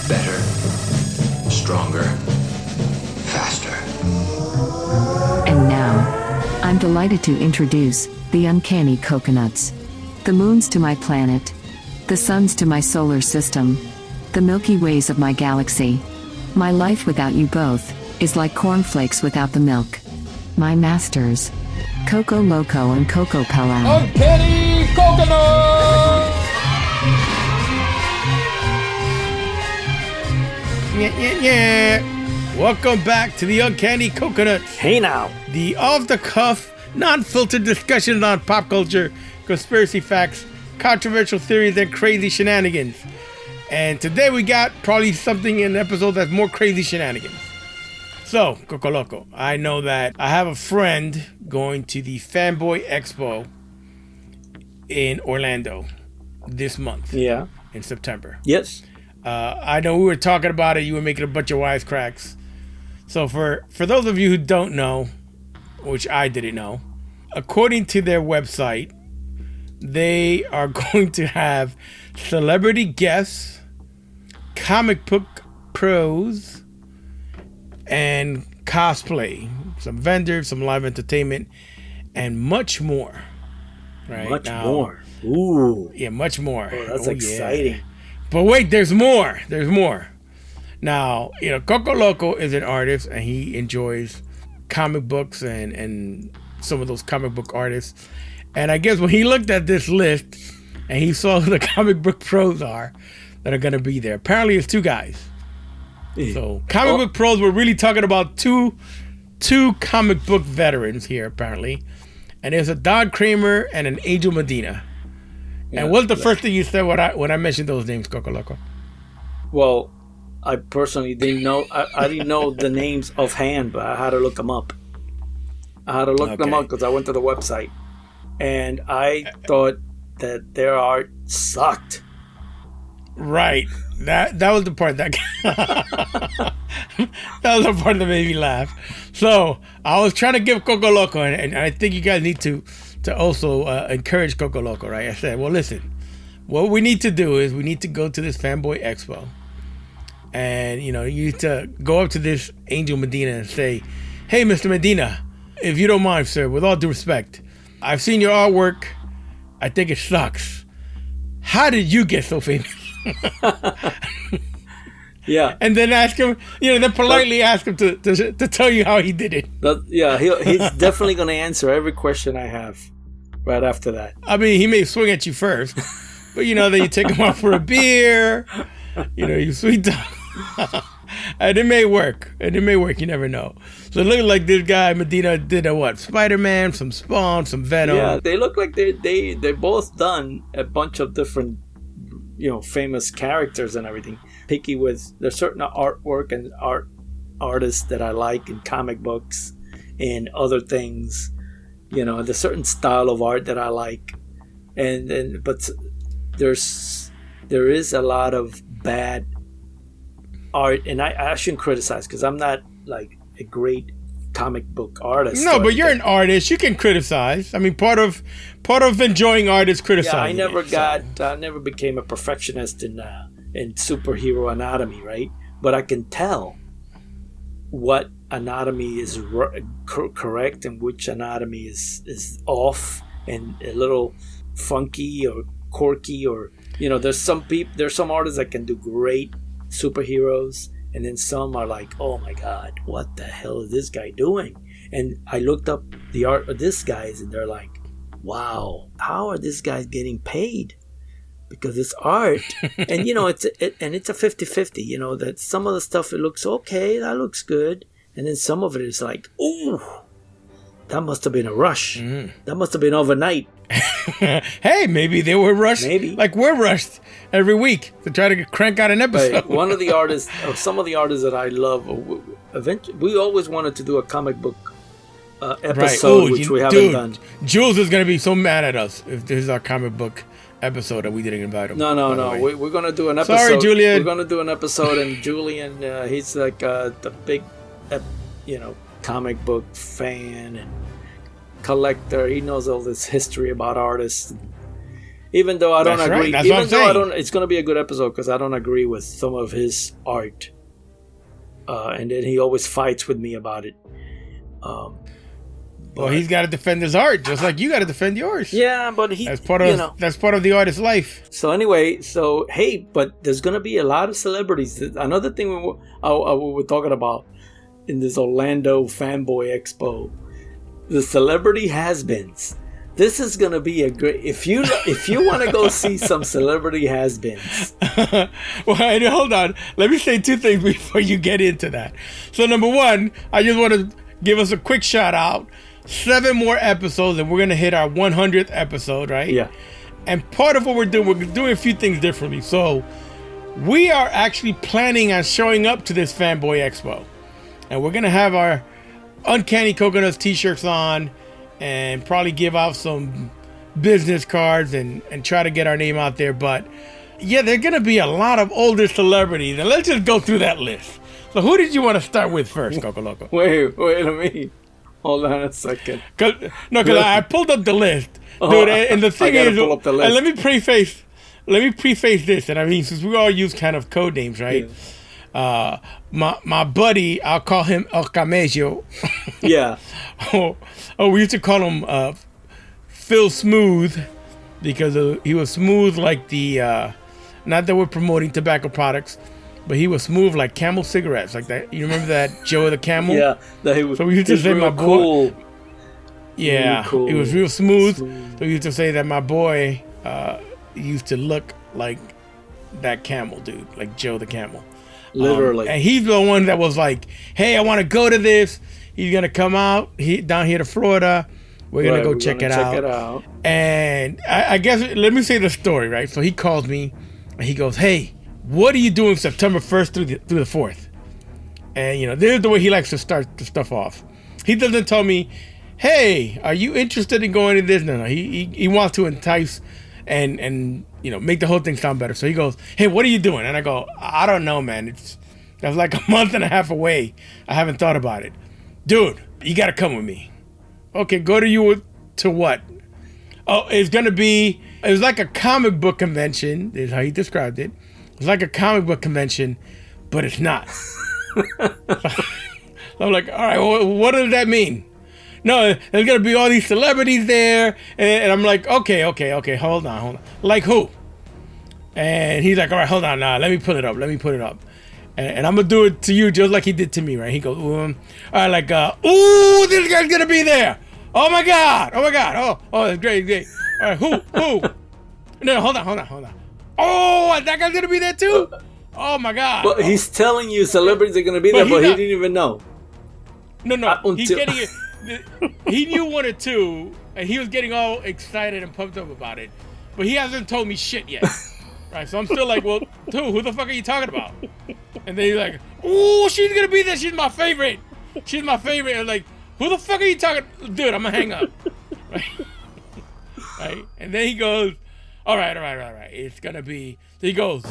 Better, stronger, faster. And now, I'm delighted to introduce the Uncanny Coconuts. The moons to my planet, the suns to my solar system, the Milky Ways of my galaxy. My life without you both is like cornflakes without the milk. My masters, Coco Loco and Coco Pelao. Uncanny Coconuts! Yeah. Welcome back to the Uncanny Coconuts. Hey now. The off-the-cuff, non-filtered discussions on pop culture, conspiracy facts, controversial theories, and crazy shenanigans. And today we got probably something in the episode that's more crazy shenanigans. So, Coco Loco, I know that I have a friend going to the Fanboy Expo in Orlando this month. Yeah. In September. Yes. I know we were talking about it. You were making a bunch of wisecracks. So for those of you who don't know, which I didn't know, according to their website, they are going to have celebrity guests, comic book pros, and cosplay, some vendors, some live entertainment, and much more. Right? Much more. Ooh. Yeah, much more. Oh, that's exciting. Yeah. But wait, there's more. There's more. Now, Coco Loco is an artist, and he enjoys comic books and some of those comic book artists. And I guess when he looked at this list and he saw who the comic book pros are that are going to be there, apparently it's two guys. So comic book pros, we're really talking about two comic book veterans here, apparently. And there's a Don Kramer and an Angel Medina. Yeah, and what's the first thing you said when I mentioned those names, Coco Loco? Well, I personally didn't know. I didn't know the names offhand, but I had to look them up. Them up because I went to the website, and I thought that their art sucked. Right. That was the part that was the part that made me laugh. So I was trying to give Coco Loco, and I think you guys need to also encourage Coco Loco, right? I said, well, listen, what we need to do is we need to go to this Fanboy Expo, and you need to go up to this Angel Medina and say, hey, Mr. Medina, if you don't mind, sir, with all due respect, I've seen your artwork. I think it sucks. How did you get so famous? Yeah. And then ask him, then politely ask him to tell you how he did it. He's definitely going to answer every question I have right after that. I mean, he may swing at you first, but then you take him out for a beer, you sweet talk. And it may work. You never know. So it looked like this guy, Medina, did Spider-Man, some Spawn, some Venom. Yeah, they look like they both done a bunch of different, famous characters and everything. Picky with there's certain artwork and artists that I like in comic books and other things. There's certain style of art that I like, but there is a lot of bad art, and I shouldn't criticize because I'm not like a great comic book artist. No, but you're an artist. You can criticize. I mean, part of enjoying art is criticizing. Yeah, I never became a perfectionist in superhero anatomy, right? But I can tell what anatomy is correct and which anatomy is off and a little funky or quirky, or there's some artists that can do great superheroes, and then some are like, oh my god, what the hell is this guy doing? And I looked up the art of this guys, and they're like, wow, how are these guys getting paid? Because it's art. And it's a 50-50, that some of the stuff, it looks okay, that looks good, and then some of it is like, ooh, that must have been a rush. That must have been overnight. Hey, maybe they were rushed. Maybe. Like we're rushed every week to try to crank out an episode. But one of the artists, or some of the artists that I love, eventually, we always wanted to do a comic book episode, which we haven't done. Jules is going to be so mad at us if this is our comic book episode and we didn't invite him. No. We're going to do an episode. Sorry, Julian. We're going to do an episode, and Julian, he's like the big, comic book fan and collector. He knows all this history about artists. Even though I don't That's right. agree, That's what even I'm though I saying. don't, it's going to be a good episode because I don't agree with some of his art, and then he always fights with me about it. Well, he's got to defend his art, just like you got to defend yours. Yeah, but That's part of that's part of the artist's life. So anyway, hey, but there's gonna be a lot of celebrities. Another thing we were talking about in this Orlando Fanboy Expo, the celebrity has-beens. This is gonna be a great. If you want to go see some celebrity has-beens. Well, hold on. Let me say two things before you get into that. So number one, I just want to give us a quick shout out. 7 more episodes and we're gonna hit our 100th episode, right? Yeah. And part of what we're doing a few things differently. So we are actually planning on showing up to this Fanboy Expo, and we're gonna have our Uncanny Coconuts t-shirts on, and probably give out some business cards and try to get our name out there. But yeah, there's gonna be a lot of older celebrities, and let's just go through that list. So who did you want to start with first, Coco Loco? Wait a minute. Hold on a second. Because I pulled up the list, dude. And the thing is, pull up the list. And let me preface this. And I mean, since we all use kind of code names, right? Yeah. My buddy, I'll call him El Camello. Yeah. We used to call him Phil Smooth because he was smooth like the. Not that we're promoting tobacco products. But he was smooth like Camel cigarettes, like that. You remember that Joe the Camel? Yeah, that he was. So we used to say my boy. Cool. Yeah, really cool. He was real smooth. So we used to say that my boy used to look like that camel dude, like Joe the Camel. Literally. And he's the one that was like, "Hey, I want to go to this. He's gonna come out down here to Florida. We're gonna go check it out." And I guess let me say the story, right? So he calls me, and he goes, "Hey, what are you doing September 1st through the 4th? And, this is the way he likes to start the stuff off. He doesn't tell me, hey, are you interested in going to this? No. He wants to entice and make the whole thing sound better. So he goes, hey, what are you doing? And I go, I don't know, man. That's like a month and a half away. I haven't thought about it. Dude, you got to come with me. Okay, go to what? Oh, it was like a comic book convention. Is how he described it. It's like a comic book convention, but it's not. I'm like, all right, well, what does that mean? No, there's going to be all these celebrities there. And I'm like, okay, hold on. Like who? And he's like, all right, hold on. Nah, let me put it up. And I'm going to do it to you just like he did to me, right? He goes, all right, like, this guy's going to be there. Oh, my God. Oh, that's great. All right, who? No, hold on. Oh, that guy's gonna be there too? Oh my God! But he's telling you celebrities are gonna be there, but he didn't even know. No. He's getting it. He knew 1 or 2, and he was getting all excited and pumped up about it. But he hasn't told me shit yet. Right? So I'm still like, well, dude, who the fuck are you talking about? And then he's like, oh, she's gonna be there. She's my favorite. And like, who the fuck are you talking? Dude, I'm gonna hang up. Right? And then he goes, all right. It's going to be... So he goes,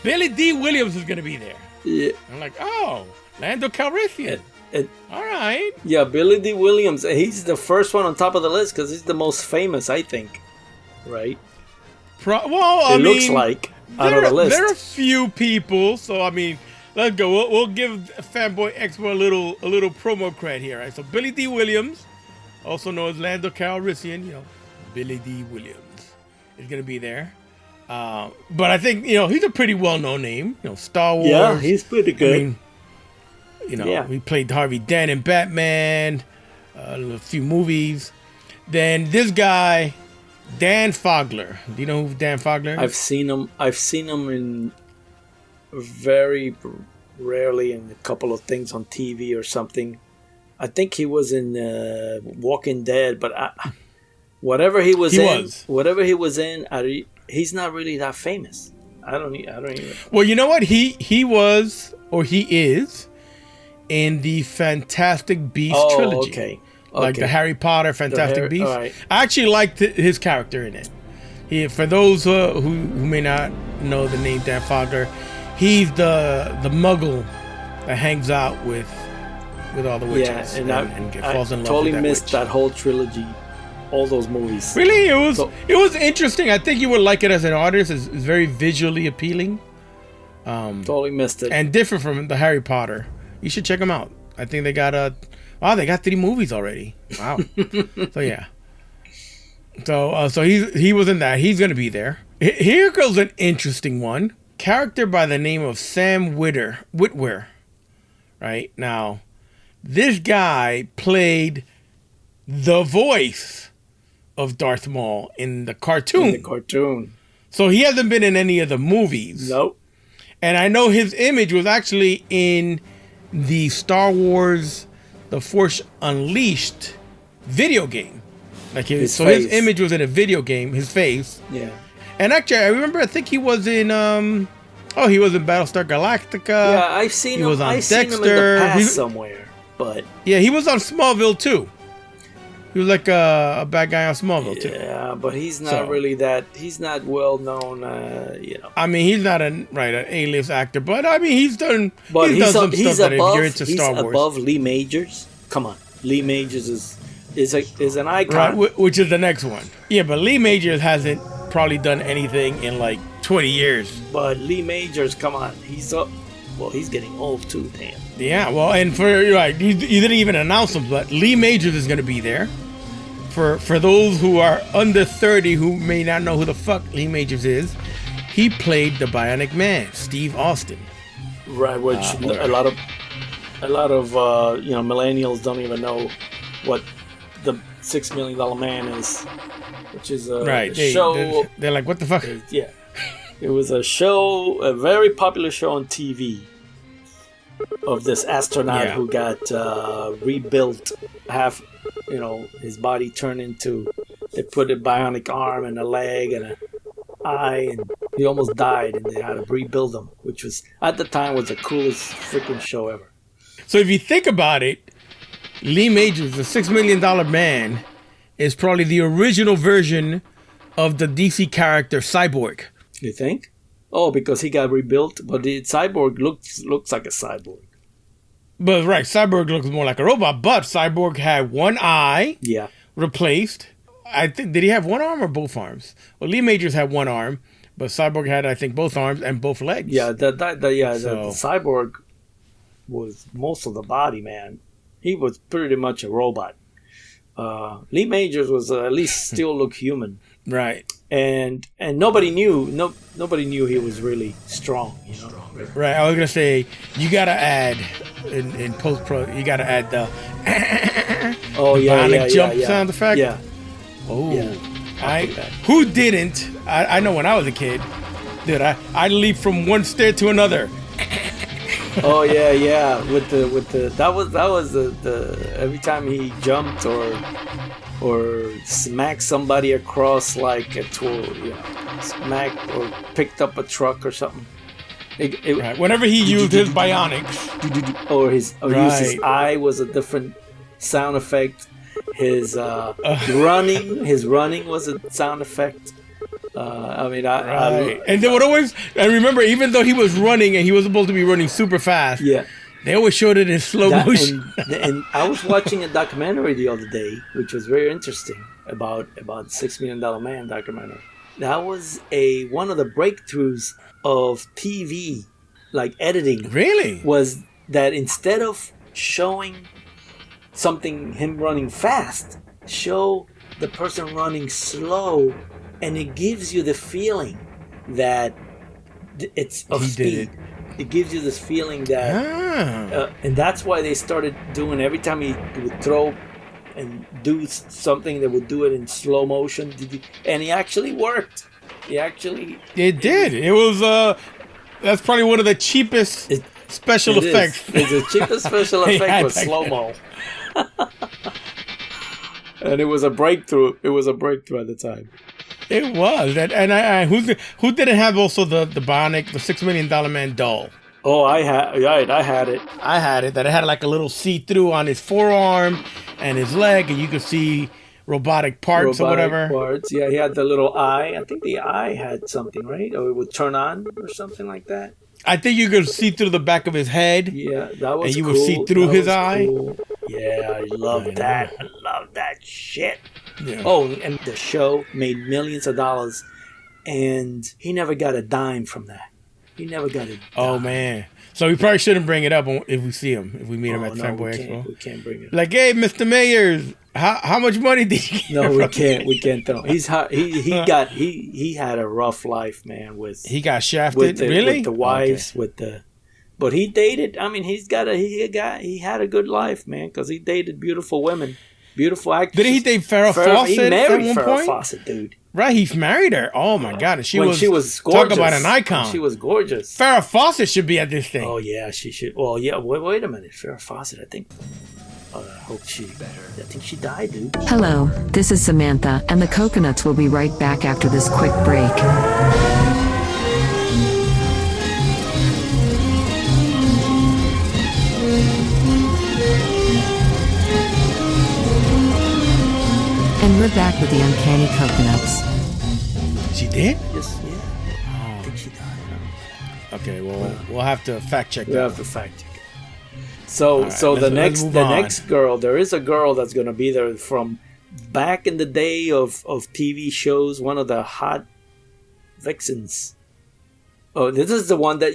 Billy D. Williams is going to be there. Yeah. I'm like, oh, Lando Calrissian. All right. Yeah, Billy D. Williams. He's the first one on top of the list because he's the most famous, I think. Right? It looks like out of the list. There are a few people. So, I mean, let's go. We'll give Fanboy Expo a little promo cred here. Right? So, Billy D. Williams, also known as Lando Calrissian, Billy D. Williams is going to be there. But I think, he's a pretty well-known name. Star Wars. Yeah, he's pretty good. I mean, he played Harvey Dent in Batman, a few movies. Then this guy, Dan Fogler. Do you know who Dan Fogler is? I've seen him in very rarely in a couple of things on TV or something. I think he was in Walking Dead, but whatever he was in, he's not really that famous. I don't even. Well, you know what? He was, or he is, in the Fantastic Beasts trilogy. Okay. Like the Harry Potter Fantastic Beasts. Right. I actually liked his character in it. For those who may not know the name Dan Fogler, he's the Muggle that hangs out with all the witches. Yeah, and falls in love totally with that missed witch. that whole trilogy. all those movies. Really, it was interesting. I think you would like it as an artist. It's very visually appealing. Totally missed it. And different from the Harry Potter. You should check them out. I think they got they got 3 movies already. Wow. So yeah. So he was in that. He's gonna be there. Here goes an interesting one. Character by the name of Sam Witwer. Right now, this guy played the voice of Darth Maul in the cartoon. So he hasn't been in any of the movies. Nope. And I know his image was actually in the Star Wars The Force Unleashed video game. Like his image was in a video game, his face. Yeah. And actually, I think he was in he was in Battlestar Galactica. Yeah, I've seen him. I've seen him in the past somewhere, but yeah, he was on Smallville too. He was like a bad guy on Smallville too. Yeah, but he's not really that. He's not well known. I mean, he's not an A-list actor, but I mean, he's done. But he's done some stuff that if you're into Star Wars, he's above Lee Majors. Come on, Lee Majors is an icon, right? Which is the next one. Yeah, but Lee Majors hasn't probably done anything in like 20 years. But Lee Majors, come on, he's up. Well, he's getting old too, damn. Yeah, well, and you didn't even announce him, but Lee Majors is going to be there. For those who are under 30 who may not know who the fuck Lee Majors is, he played the Bionic Man, Steve Austin. Right, which a lot of millennials don't even know what the $6 Million Man is, which is a show. They're like, what the fuck? Yeah, it was a show, a very popular show on TV of this astronaut who got rebuilt half. His body turned into, they put a bionic arm and a leg and an eye, and he almost died, and they had to rebuild him, which was, at the time, was the coolest freaking show ever. So if you think about it, Lee Majors, the $6 Million Man, is probably the original version of the DC character Cyborg. You think? Oh, because he got rebuilt, but the Cyborg looks like a cyborg. But right, Cyborg looks more like a robot, but Cyborg had one eye replaced. I think, did he have one arm or both arms? Well, Lee Majors had one arm, but Cyborg had, I think, both arms and both legs. Yeah, the Cyborg was most of the body, man. He was pretty much a robot. Lee Majors was at least still look human. Right. And nobody knew he was really strong, Right. I was gonna say, you gotta add in post pro, you gotta add the bionic jump sound effect. Yeah. Oh. Yeah. Who didn't? I know when I was a kid, dude, I leaped from one stair to another. Oh yeah. With the that was the every time he jumped or smacked somebody across like a tool, smacked or picked up a truck or something. Right. Whenever he used his bionics, or used his eye was a different sound effect. His running was a sound effect. And they would always. And remember, even though he was running and he was supposed to be running super fast, they always showed it in slow motion. And I was watching a documentary the other day, which was very interesting about $6 Million Man documentary. That was one of the breakthroughs of TV, like editing. Really? Was that instead of showing him running fast, show the person running slow, and it gives you the feeling that it's of speed. It gives you this feeling that, and that's why they started doing, every time he would throw and do something, they would do it in slow motion, and he actually worked. It did. It was that's probably one of the cheapest special effects. It's the cheapest special effect was slow-mo. And it was a breakthrough. It was a breakthrough at the time. It was. And who didn't have also the Bionic, the $6 Million Man doll? Oh, I had it. I had it. That it had like a little see-through on his forearm and his leg, and you could see robotic parts or whatever. Parts. Yeah, he had the little eye. I think the eye had something, right? Or it would turn on or something like that. I think you could see through the back of his head. Yeah, that was and you would see through his eye. Cool. Yeah, I love that. I love that shit. Yeah. Oh, and the show made millions of dollars, and he never got a dime from that. He never got a dime. Oh man. So we probably shouldn't bring it up if we see him, if we meet him at no, Fanboy we Expo. We can't bring it up. Like, hey, Mr. Mayers, how much money did you get? No, we can't. We can't tell him. He had a rough life, man. He got shafted, really? With the wives, Okay. But he dated. I mean, he had a good life, man, because he dated beautiful women, beautiful actresses. Didn't he date Farrah Fawcett He married at one Farrah point? Fawcett, dude. Right, he's married her. Oh my God, and she was gorgeous. Talk about an icon. She was gorgeous. Farrah Fawcett should be at this thing. Oh yeah, she should. Well, yeah. Wait a minute, Farrah Fawcett. I think. I hope she better. I think she died, dude. Hello, this is Samantha, and the Coconuts will be right back after this quick break. And we're back with the Uncanny Coconuts. She did? Yes, yeah. I think she died. Okay, well, we'll have to fact check We that. have to fact check it. So, right, the let's move on. next girl, there is a girl that's gonna be there from back in the day of TV shows. One of the hot vixens. Oh, this is the one that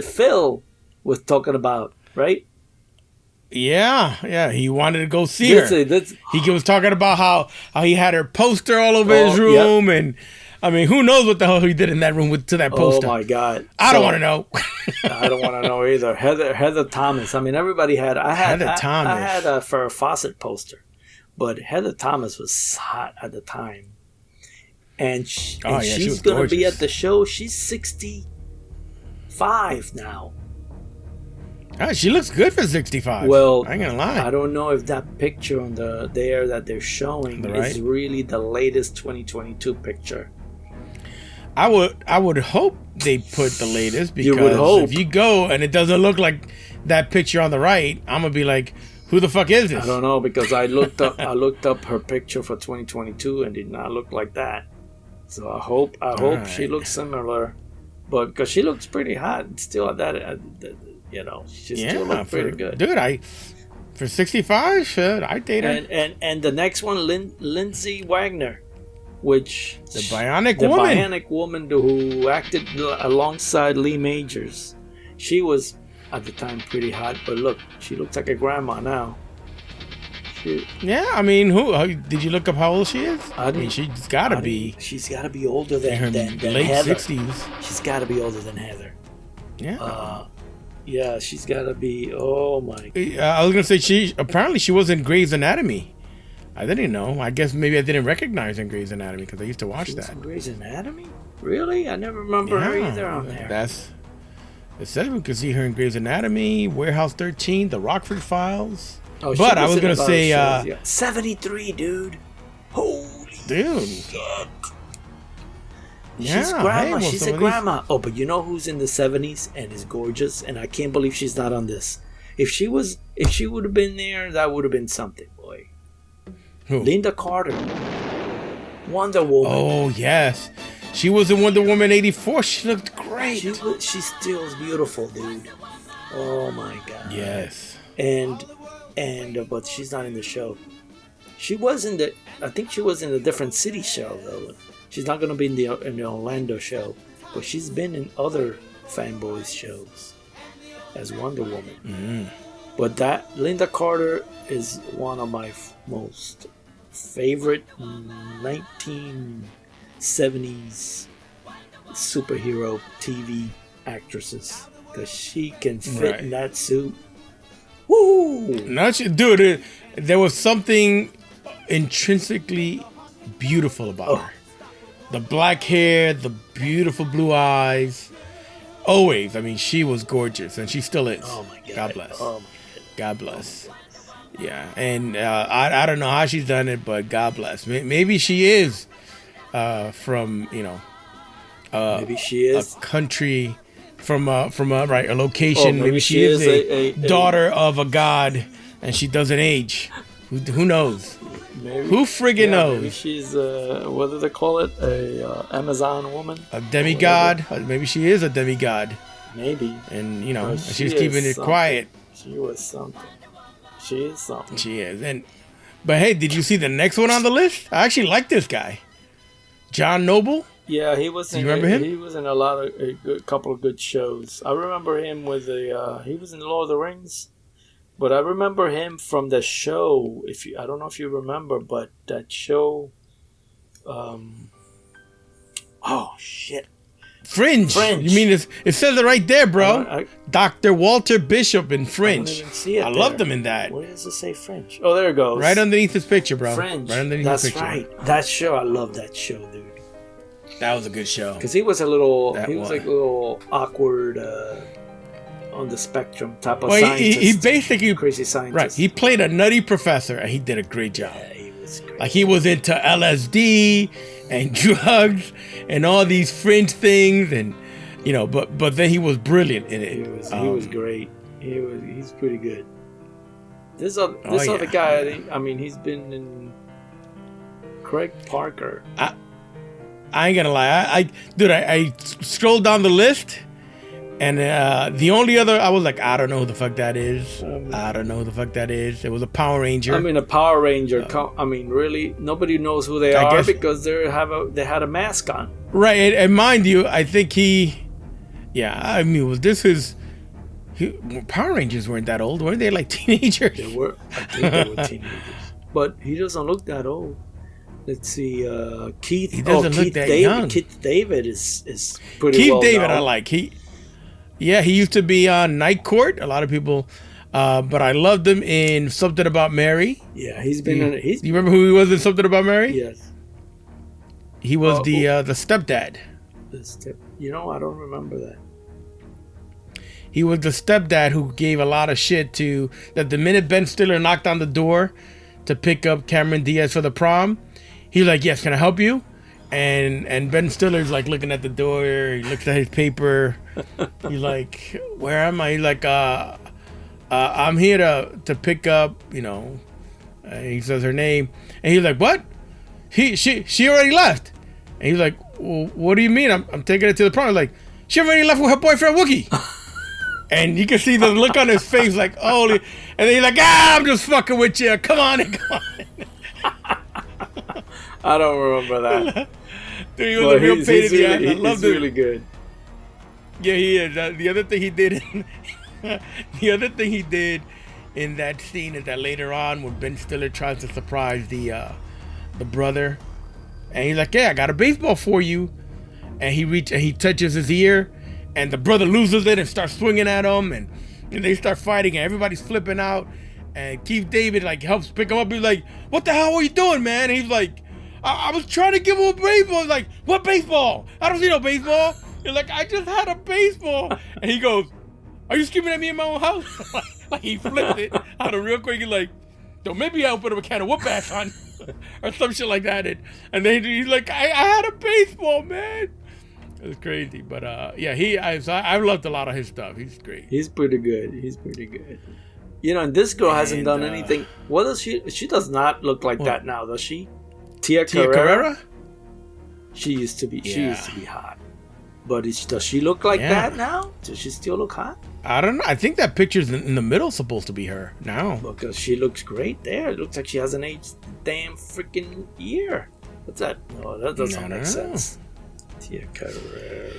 Phil was talking about, right? Yeah, he wanted to go see her. This- He was talking about how he had her poster all over his Oh, room, and I mean, who knows what the hell he did in that room to that oh poster? my God! I don't want to know. I don't want to know either. Heather Thomas. I mean, everybody had. Heather Thomas. I had a Farrah Fawcett poster, but Heather Thomas was hot at the time, and, she she's was going to be gorgeous. at the show. She's 65 now. Ah, she looks good for 65. Well, I ain't gonna lie. I don't know if that picture on that they're showing Right. is really the latest 2022 picture. I would hope they put the latest, because You would hope. if you go and it doesn't look like that picture on the right, I'm gonna be like, who the fuck is this? I don't know, because I looked up her picture for 2022 and did not look like that. So I hope right. she looks similar, but because she looks pretty hot still at that, she still looks pretty good. Dude, for 65, shit, I date her. And the next one, Lindsay Wagner, which The Bionic the Woman. Bionic Woman who acted alongside Lee Majors. She was at the time pretty hot, but look, she looks like a grandma now. Yeah, I mean, did you look up how old she is? I didn't. She's gotta be She's got to be older in her than late Heather. 60s. She's got to be older than Heather. Yeah. Yeah, she's got to be. Oh my. I was gonna say she was in Grey's Anatomy. I didn't know. I guess maybe I didn't recognize her in Grey's Anatomy because I used to watch She was that. in Grey's Anatomy? Really? I never remember her either on there. It says we could see her in Grey's Anatomy, Warehouse 13, The Rockford Files. Oh, she But I was in gonna a lot of say, shows, yeah. 73, dude. Holy dude. shit. Yeah, She's grandma. hey, well, She's some a of these- grandma. Oh, but you know who's in the 70s and is gorgeous? And I can't believe she's not on this. If she would have been there, that would have been something, boy. Who? Linda Carter. Wonder Woman. Oh yes, she was in Wonder Woman 84. She looked great. She still is beautiful, dude. Oh my God. Yes. And but she's not in the show. She was in the. I think she was in a different city show though. She's not gonna be in the Orlando show, but she's been in other Fanboys shows as Wonder Woman. Mm. But that Linda Carter is one of my most favorite 1970s superhero TV actresses because she can fit in that suit. Woo! Dude, there was something intrinsically beautiful about her. The black hair, the beautiful blue eyes. Always. I mean, she was gorgeous, and she still is. Oh my God. God bless. Oh my God bless. Yeah, and I don't know how she's done it, but God bless. Maybe she is from maybe she is a country from a location. Oh, maybe she is a daughter of a god, and she doesn't age. Who knows? Maybe, Who friggin' knows? Maybe she's what do they call it? A Amazon woman? A demigod? Maybe she is a demigod. Maybe. And She she's is keeping it something. quiet. She was something. She is something. She is. And But hey, did you see the next one on the list? I actually like this guy, John Noble. Yeah, he was. You remember him? He was in a couple of good shows. I remember him with he was in Lord of the Rings, but I remember him from the show. I don't know if you remember, but that show. Oh shit. Fringe. You mean it says it right there, bro? Dr. Walter Bishop in Fringe. I don't even see it. I loved him in that. Where does it say Fringe? Oh, there it goes. Right underneath his picture, bro. Fringe. Right underneath That's his picture. right. That show, I love that show, dude. That was a good show. Because he was a little, That he was one. like a little awkward on the spectrum type of Well, scientist. he basically crazy scientist. right. He played a nutty professor, and he did a great job. Yeah, he was great. Like he was into LSD and drugs and all these fringe things, and you know, but then he was brilliant in it. He was great. He's pretty good. This other yeah. guy, I mean, he's been in Craig Parker. I ain't gonna lie, I scrolled down the list, and the only other I was like, I don't know who the fuck that is. I don't know who the fuck that is. It was a Power Ranger. I mean, a Power Ranger. I mean, really, nobody knows who they are because they had a mask on. Right, and mind you, I think I mean, Power Rangers weren't that old, weren't they? Like teenagers. They were. I think they were teenagers. But he doesn't look that old. Let's see, Keith. He doesn't look that young. Keith David is pretty Keith well David, known. I like. He used to be on Night Court. A lot of people, but I loved him in Something About Mary. Yeah, he's been. Do you remember who he was in Something About Mary? Yes. He was the stepdad. You know, I don't remember that. He was the stepdad who gave a lot of shit to that. The minute Ben Stiller knocked on the door to pick up Cameron Diaz for the prom, he was like, "Yes, can I help you?" And Ben Stiller's like looking at the door. He looks at his paper. He's like, "Where am I?" He's like, "I'm here to pick up." You know, and he says her name, and he's like, "What? She already left." And he's like, "Well, what do you mean? I'm taking her to the prom." He's like, "She already left with her boyfriend Wookie." And you can see the look on his face, like, holy. And then he's like, I'm just fucking with you. Come on. I don't remember that. Dude, he was a real pain in the ass. I loved He's it. really good. Yeah, he is. The other thing he did, in that scene is that later on, when Ben Stiller tries to surprise the brother, and he's like, "Yeah, I got a baseball for you," and he touches his ear. And the brother loses it and starts swinging at him, and they start fighting, and everybody's flipping out. And Keith David like helps pick him up. He's like, "What the hell are you doing, man?" And he's like, I was trying to give him a baseball." He's like, "What baseball? I don't see no baseball." You're like, "I just had a baseball." And he goes, "Are you screaming at me in my own house?" Like he flipped it out of real quick. He's like, "Don't maybe I'll put him a can of whoop ass on," or some shit like that. And then he's like, I had a baseball, man." It was crazy, but I loved a lot of his stuff. He's great. He's pretty good. You know, and this girl hasn't done anything. What does she? She does not look like that now, does she? Tia Carrera? She used to be. Yeah. She used to be hot. But does she look like that now? Does she still look hot? I don't know. I think that picture's in the middle supposed to be her now. Because she looks great there. It looks like she hasn't aged a damn freaking year. What's that? No, that doesn't make sense. Tia Carrera.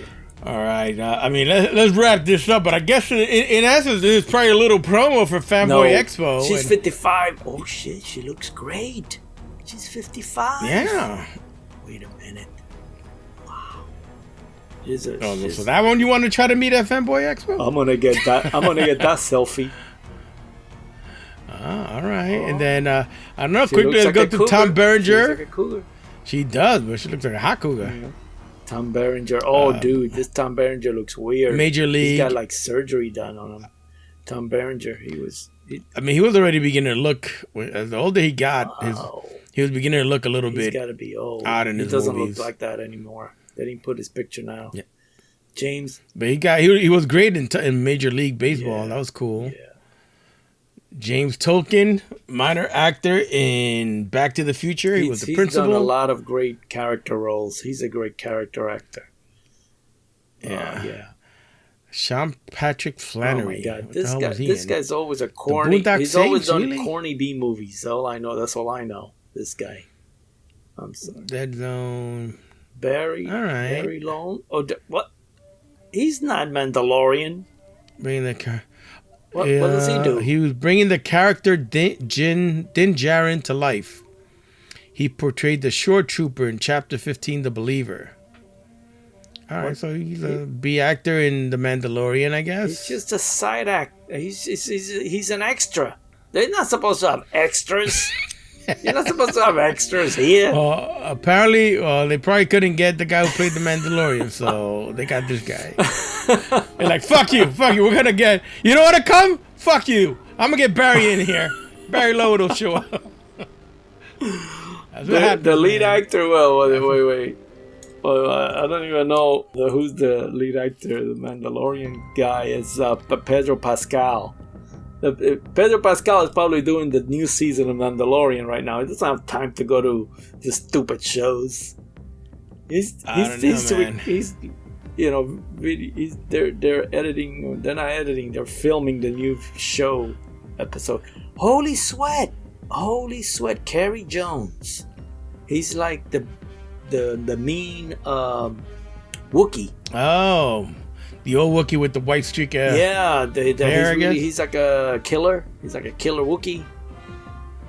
All right. I mean, let's wrap this up. But I guess in essence, this is probably a little promo for Fanboy Expo. She's 55. Oh, shit. She looks great. She's 55. Yeah. Wait a minute. Wow. So that one you want to try to meet at Fanboy Expo? I'm gonna get that. I'm gonna get that selfie. All right. And then I don't know. She Quickly, looks let's like go a to cougar. Tom Berenger. She looks like a cougar. She does, but she looks like a hot cougar. Yeah. Tom Berenger. Oh, dude, this Tom Berenger looks weird. Major League. He's got like surgery done on him. Tom Berenger. He was already beginning to look. As the older he got, he was beginning to look a little bit. He's got to be old. Odd in his he doesn't movies. look like that anymore. They didn't put his picture now. Yeah. James. But he was great in Major League Baseball. Yeah. That was cool. Yeah. James Tolkien, minor actor in Back to the Future. He was the principal. He's done a lot of great character roles. He's a great character actor. Yeah. Sean Patrick Flannery. Oh my God, What the hell was he this in? guy's always a corny. Boondock He's always Saints, done really? corny B movies. All I know. That's all I know. This guy. I'm sorry. Dead Zone. Barry. All right. Barry Lone. Oh, what? He's not Mandalorian. Bringing the What does he do? He was bringing the character Din Djarin to life. He portrayed the Shore Trooper in Chapter 15, The Believer. All right, so he's a B actor in The Mandalorian, I guess. He's just a side act. He's an extra. They're not supposed to have extras. You're not supposed to have extras here. Apparently, they probably couldn't get the guy who played the Mandalorian, so they got this guy. They're like, fuck you. We're going to get... You don't want to come? Fuck you. I'm going to get Barry in here. Barry Lowe will show up. That's what happened, the lead man. actor, wait. Well, I don't even know who's the lead actor. The Mandalorian guy is Pedro Pascal. Pedro Pascal is probably doing the new season of Mandalorian right now. He doesn't have time to go to the stupid shows. They're editing. They're not editing. They're filming the new show episode. Holy sweat! Kerry Jones. He's like the mean Wookiee. Oh, the old Wookiee with the white streak. Yeah, hair, he's like a killer. He's like a killer Wookiee.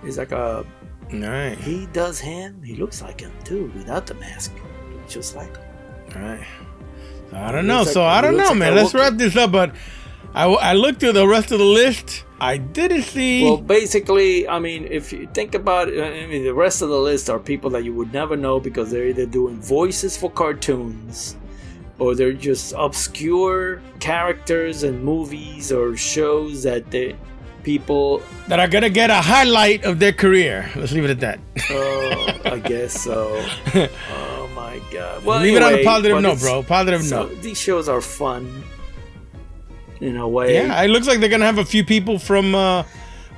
He's like a. Right. He does him. He looks like him too, without the mask. He looks just like him. All right. I don't know. I don't know, man. Let's wrap this up. But I looked through the rest of the list. I didn't see. Well, basically, I mean, if you think about it, I mean, the rest of the list are people that you would never know because they're either doing voices for cartoons or they're just obscure characters in movies or shows that people that are gonna get a highlight of their career. Let's leave it at that. I guess so. Oh my God. Well, leave it on a positive note, bro. Positive note. These shows are fun. In a way, yeah. It looks like they're gonna have a few people from,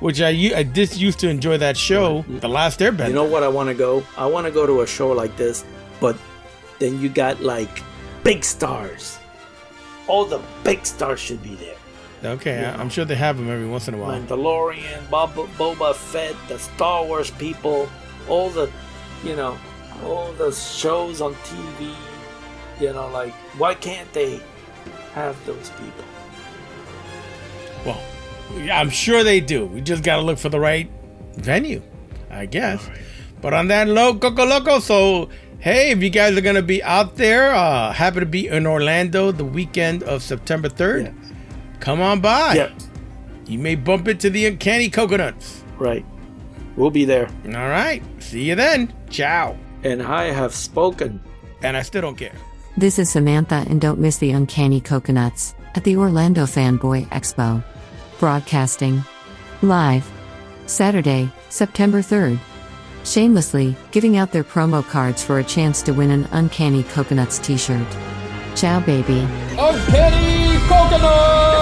which I used to enjoy that show, The Last Airbender. You know what I want to go? I want to go to a show like this, but then you got like big stars. All the big stars should be there. Okay, I'm sure they have them every once in a while. Mandalorian, Boba Fett, the Star Wars people, all the shows on TV. Like why can't they have those people? Well, I'm sure they do. We just got to look for the right venue, I guess. Right. But on that note, Coco Loco, so, hey, if you guys are going to be out there, happy to be in Orlando the weekend of September 3rd, come on by. Yeah. You may bump into the Uncanny Coconuts. Right. We'll be there. All right. See you then. Ciao. And I have spoken. And I still don't care. This is Samantha, and don't miss the Uncanny Coconuts at the Orlando Fanboy Expo. Broadcasting live Saturday, September 3rd. Shamelessly giving out their promo cards for a chance to win an Uncanny Coconuts t-shirt. Ciao, baby. Uncanny Coconuts!